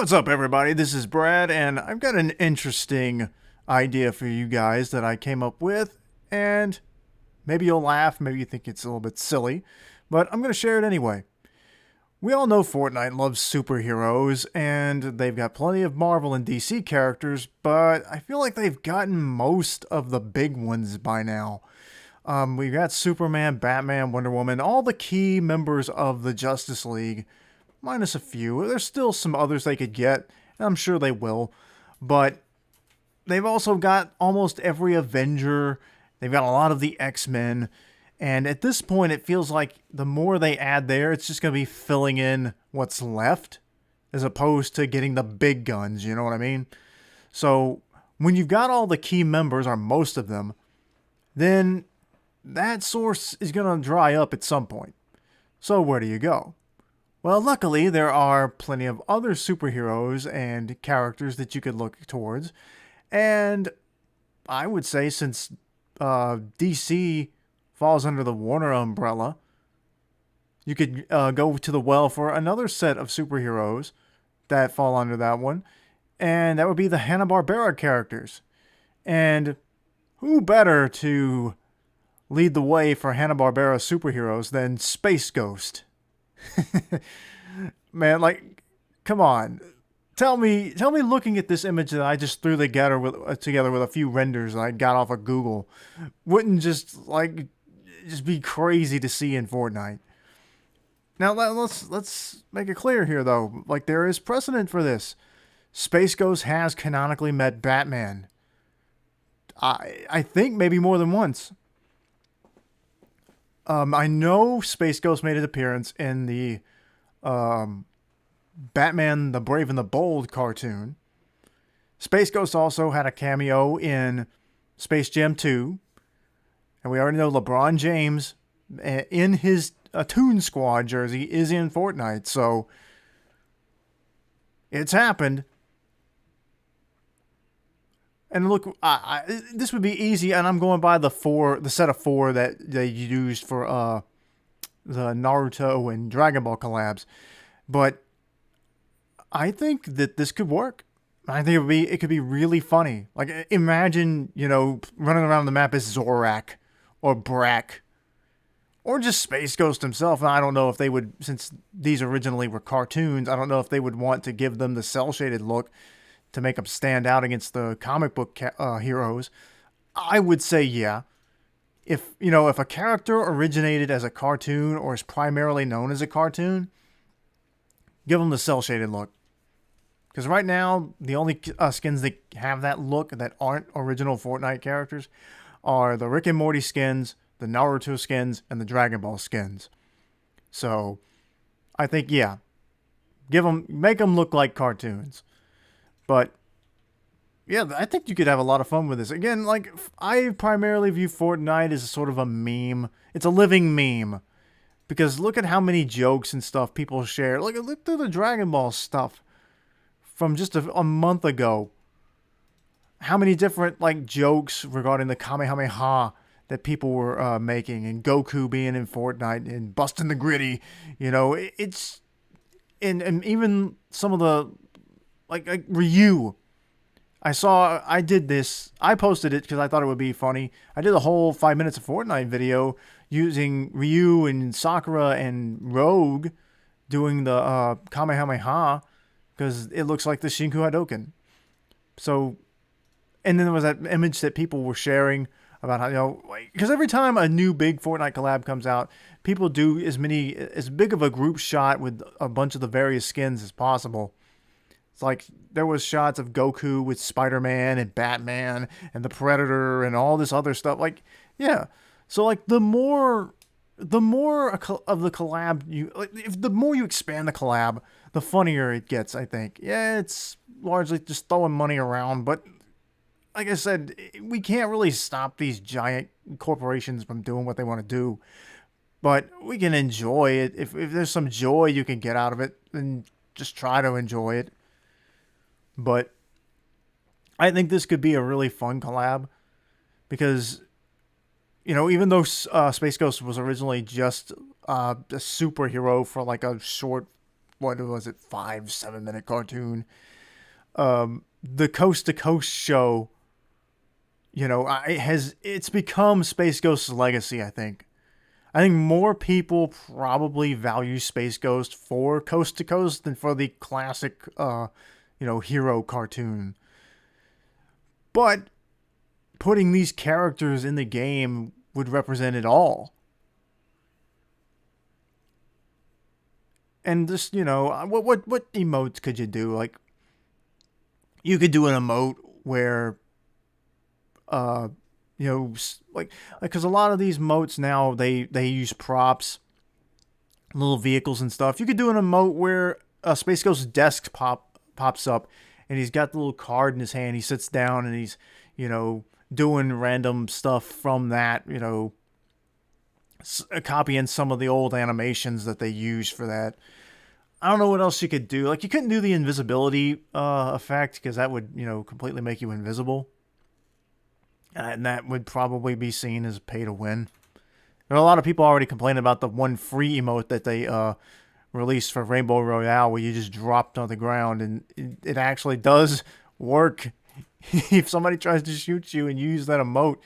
What's up, everybody? This is Brad, and I've got an interesting idea for you guys that I came up with, and maybe you'll laugh, maybe you think it's a little bit silly, but I'm going to share it anyway. We all know Fortnite loves superheroes, and they've got plenty of Marvel and DC characters, but I feel like they've gotten most of the big ones by now. We've got Superman, Batman, Wonder Woman, all the key members of the Justice League, minus a few. There's still some others they could get, and I'm sure they will. But they've also got almost every Avenger. They've got a lot of the X-Men. And at this point, it feels like the more they add there, it's just going to be filling in what's left, as opposed to getting the big guns, you know what I mean? So when you've got all the key members, or most of them, then that source is going to dry up at some point. So where do you go? Well, luckily, there are plenty of other superheroes and characters that you could look towards. And I would say since DC falls under the Warner umbrella, you could go to the well for another set of superheroes that fall under that one. And that would be the Hanna-Barbera characters. And who better to lead the way for Hanna-Barbera superheroes than Space Ghost? Man, like, come on. Tell me looking at this image that I just threw together with a few renders that I got off of Google wouldn't just be crazy to see in Fortnite. Now let's make it clear here though. Like, there is precedent for this. Space Ghost has canonically met Batman. I think maybe more than once. I know Space Ghost made an appearance in the Batman the Brave and the Bold cartoon. Space Ghost also had a cameo in Space Jam 2. And we already know LeBron James, in his Toon Squad jersey, is in Fortnite. So it's happened. And look, this would be easy, and I'm going by the set of four that they used for the Naruto and Dragon Ball collabs. But I think that this could work. I think it could be really funny. Like, imagine, running around the map as Zorak or Brack or just Space Ghost himself. And I don't know if they would, since these originally were cartoons, I don't know if they would want to give them the cel-shaded look to make them stand out against the comic book heroes. I would say yeah. If a character originated as a cartoon or is primarily known as a cartoon, give them the cel-shaded look. Because right now, the only skins that have that look that aren't original Fortnite characters are the Rick and Morty skins, the Naruto skins, and the Dragon Ball skins. So, I think, yeah. Make them look like cartoons. But, yeah, I think you could have a lot of fun with this. Again, like, I primarily view Fortnite as sort of a meme. It's a living meme. Because look at how many jokes and stuff people share. Look through the Dragon Ball stuff from just a month ago. How many different, jokes regarding the Kamehameha that people were making. And Goku being in Fortnite and busting the gritty. It's... And even some of the... Like Ryu. I did this. I posted it because I thought it would be funny. I did a whole 5 minutes of Fortnite video using Ryu and Sakura and Rogue doing the Kamehameha because it looks like the Shinku Hadouken. So, and then there was that image that people were sharing about how, because every time a new big Fortnite collab comes out, people do as big of a group shot with a bunch of the various skins as possible. Like, there was shots of Goku with Spider-Man and Batman and the Predator and all this other stuff. Yeah. So, the more of the collab the more you expand the collab, the funnier it gets, I think. Yeah, it's largely just throwing money around, but like I said, we can't really stop these giant corporations from doing what they want to do. But we can enjoy it. If there's some joy you can get out of it, then just try to enjoy it. But I think this could be a really fun collab because, even though Space Ghost was originally just a superhero for a short what was it, 5-7 minute cartoon. The Coast to Coast show, it's become Space Ghost's legacy, I think. I think more people probably value Space Ghost for Coast to Coast than for the classic, hero cartoon. But putting these characters in the game would represent it all. And just, what emotes could you do? Like, you could do an emote where, because a lot of these emotes now, they use props, little vehicles and stuff. You could do an emote where Space Ghost's desk pops up, and he's got the little card in his hand. He sits down and he's, doing random stuff from that, copying some of the old animations that they use for that. I don't know what else you could do. Like, you couldn't do the invisibility effect, because that would, completely make you invisible. And that would probably be seen as pay to win. There are a lot of people already complaining about the one free emote that they released for Rainbow Royale, where you just dropped on the ground, and it actually does work. If somebody tries to shoot you and you use that emote,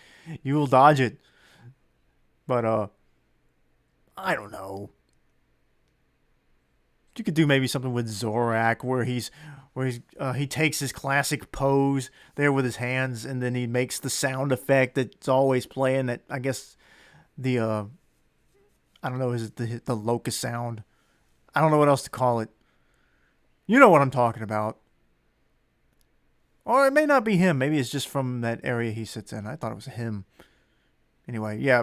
you will dodge it. But I don't know. You could do maybe something with Zorak where he takes his classic pose there with his hands, and then he makes the sound effect that's always playing. That, I guess, the I don't know, is it the locust sound? I don't know what else to call it. You know what I'm talking about. Or it may not be him. Maybe it's just from that area he sits in. I thought it was him. Anyway, yeah.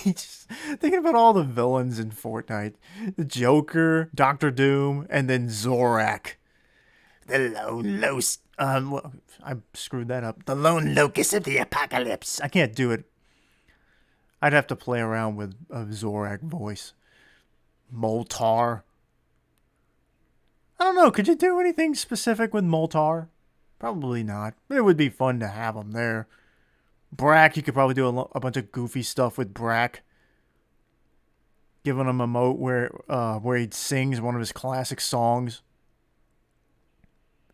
Just thinking about all the villains in Fortnite. The Joker, Doctor Doom, and then Zorak. The lone locust. I screwed that up. The lone locust of the apocalypse. I can't do it. I'd have to play around with a Zorak voice. Moltar. I don't know. Could you do anything specific with Moltar? Probably not. But it would be fun to have him there. Brack, you could probably do a bunch of goofy stuff with Brack. Giving him a emote where he sings one of his classic songs.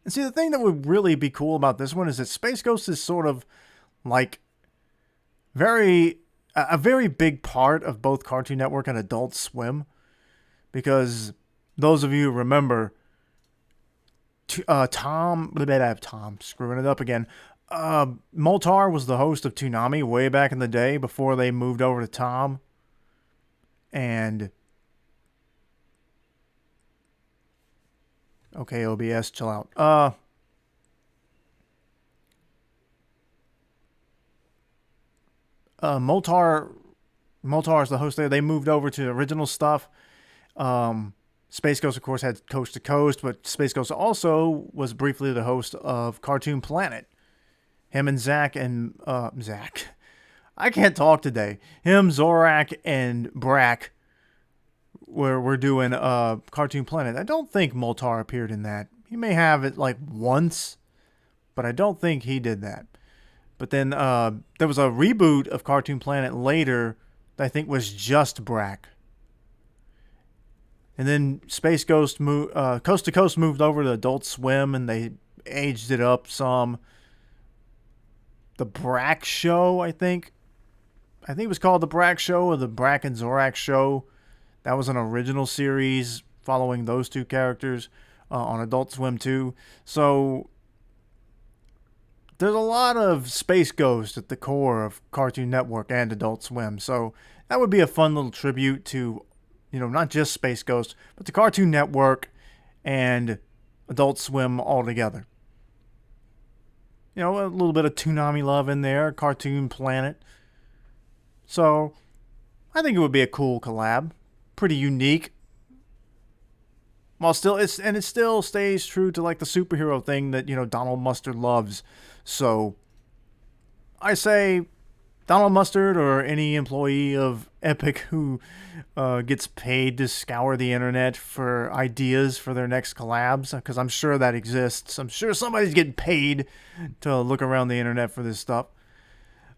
And see, the thing that would really be cool about this one is that Space Ghost is sort of like a very big part of both Cartoon Network and Adult Swim. Because those of you who remember, Tom, screwing it up again. Moltar was the host of Toonami way back in the day before they moved over to Tom. And okay, OBS, chill out. Moltar is the host there. They moved over to the original stuff. Space Ghost, of course, had Coast to Coast, but Space Ghost also was briefly the host of Cartoon Planet. Him and Zach. I can't talk today. Him, Zorak, and Brack were doing Cartoon Planet. I don't think Moltar appeared in that. He may have it like once, but I don't think he did that. But then there was a reboot of Cartoon Planet later that I think was just Brack. And then Space Ghost Coast to Coast moved over to Adult Swim, and they aged it up some. The Brack Show, I think it was called The Brack Show, or The Brack and Zorak Show. That was an original series following those two characters on Adult Swim too. So there's a lot of Space Ghost at the core of Cartoon Network and Adult Swim. So that would be a fun little tribute to, not just Space Ghost, but to Cartoon Network and Adult Swim all together. A little bit of Toonami love in there, Cartoon Planet. So I think it would be a cool collab. Pretty unique. While it still stays true to like the superhero thing that, Donald Mustard loves. So I say Donald Mustard, or any employee of Epic who gets paid to scour the internet for ideas for their next collabs, because I'm sure that exists. I'm sure somebody's getting paid to look around the internet for this stuff.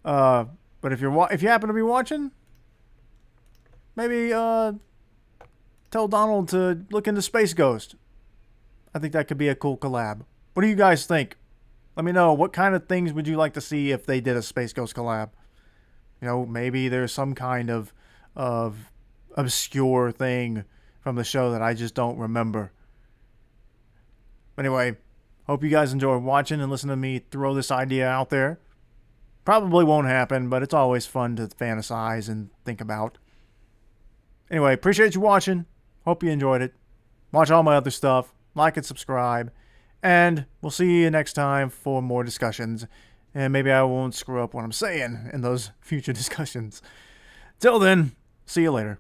But if you happen to be watching, maybe tell Donald to look into Space Ghost. I think that could be a cool collab. What do you guys think? Let me know. What kind of things would you like to see if they did a Space Ghost collab? You know, maybe there's some kind of obscure thing from the show that I just don't remember. Anyway, hope you guys enjoy watching and listening to me throw this idea out there. Probably won't happen, but it's always fun to fantasize and think about. Anyway, appreciate you watching. Hope you enjoyed it. Watch all my other stuff. Like and subscribe. And we'll see you next time for more discussions. And maybe I won't screw up what I'm saying in those future discussions. Till then, see you later.